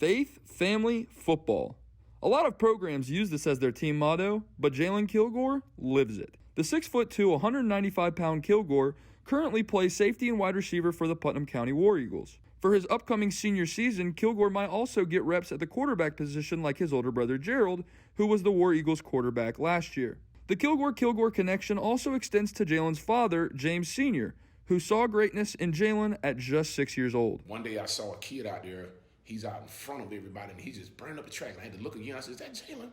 Faith, family, football. A lot of programs use this as their team motto, but Jalon Kilgore lives it. The 6'2", 195-pound Kilgore currently plays safety and wide receiver for the Putnam County War Eagles. For his upcoming senior season, Kilgore might also get reps at the quarterback position like his older brother Gerald, who was the War Eagles quarterback last year. The Kilgore connection also extends to Jalon's father, James Sr., who saw greatness in Jalon at just 6 years old. One day I saw a kid out there, he's out in front of everybody, and he's just burning up the track. And I had to look again, I said, is that Jalon?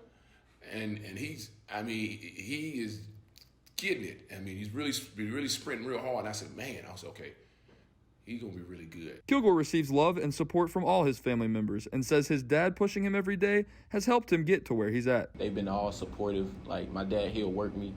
And he is getting it. I mean, he's really sprinting real hard. And I said, man, I was okay. He's going to be really good. Kilgore receives love and support from all his family members and says his dad pushing him every day has helped him get to where he's at. They've been all supportive. Like, my dad, he'll work me.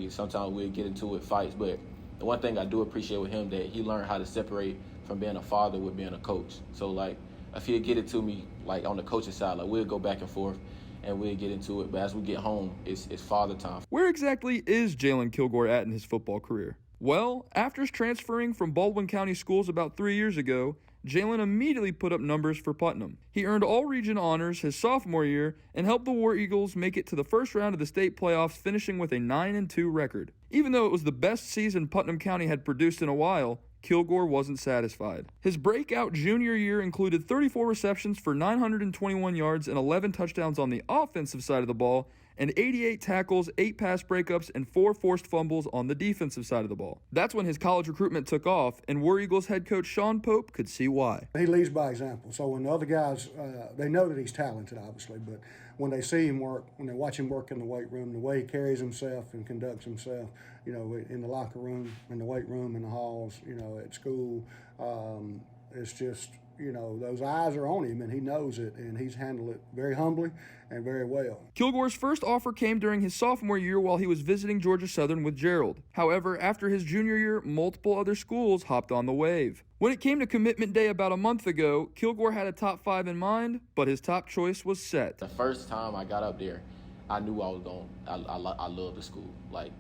Sometimes we'll get into it, fights. But the one thing I do appreciate with him, that he learned how to separate from being a father with being a coach. So, like, if he'll get it to me, like, on the coaching side, like, we'll go back and forth and we'll get into it. But as we get home, it's father time. Where exactly is Jalon Kilgore at in his football career? Well, after transferring from Baldwin County schools about 3 years ago, Jalon immediately put up numbers for Putnam. He earned all-region honors his sophomore year and helped the War Eagles make it to the first round of the state playoffs, finishing with a 9-2 record. Even though it was the best season Putnam County had produced in a while, Kilgore wasn't satisfied. His breakout junior year included 34 receptions for 921 yards and 11 touchdowns on the offensive side of the ball, and 88 tackles, 8 pass breakups, and 4 forced fumbles on the defensive side of the ball. That's when his college recruitment took off, and War Eagles head coach Sean Pope could see why. He leads by example. So when the other guys, they know that he's talented, obviously, but when they see him work, when they watch him work in the weight room, the way he carries himself and conducts himself, you know, in the locker room, in the weight room, in the halls, you know, at school, it's just, you know, those eyes are on him and he knows it, and he's handled it very humbly and very well. Kilgore's first offer came during his sophomore year while he was visiting Georgia Southern with Gerald. However, after his junior year, multiple other schools hopped on the wave. When it came to commitment day about a month ago, Kilgore had a top 5 in mind, but his top choice was set. The first time I got up there, I knew I was going. I love the school. Like,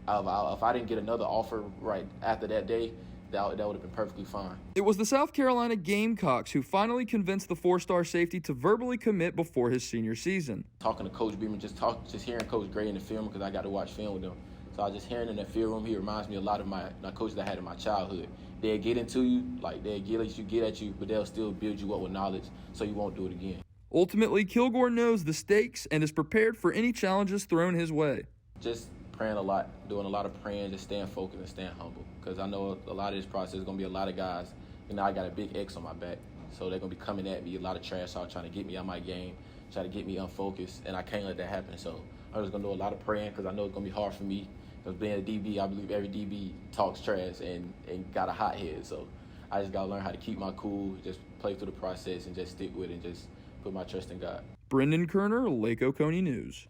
if I didn't get another offer right after that day, that would have been perfectly fine. It was the South Carolina Gamecocks who finally convinced the 4-star safety to verbally commit before his senior season. Talking to Coach Beeman, just hearing Coach Gray in the film, because I got to watch film with him. So I was just hearing in the film room, he reminds me a lot of my coaches I had in my childhood. They'll get into you, like they'll get at you, but they'll still build you up with knowledge so you won't do it again. Ultimately, Kilgore knows the stakes and is prepared for any challenges thrown his way. Just praying a lot, doing a lot of praying, just staying focused and staying humble. Because I know a lot of this process is going to be a lot of guys. You know, I got a big X on my back, so they're going to be coming at me, a lot of trash talk, trying to get me out my game, trying to get me unfocused, and I can't let that happen. So I'm just going to do a lot of praying, because I know it's going to be hard for me. Because being a DB, I believe every DB talks trash and got a hot head. So I just got to learn how to keep my cool, just play through the process and just stick with it and just put my trust in God. Brendan Koerner, Lake Oconee News.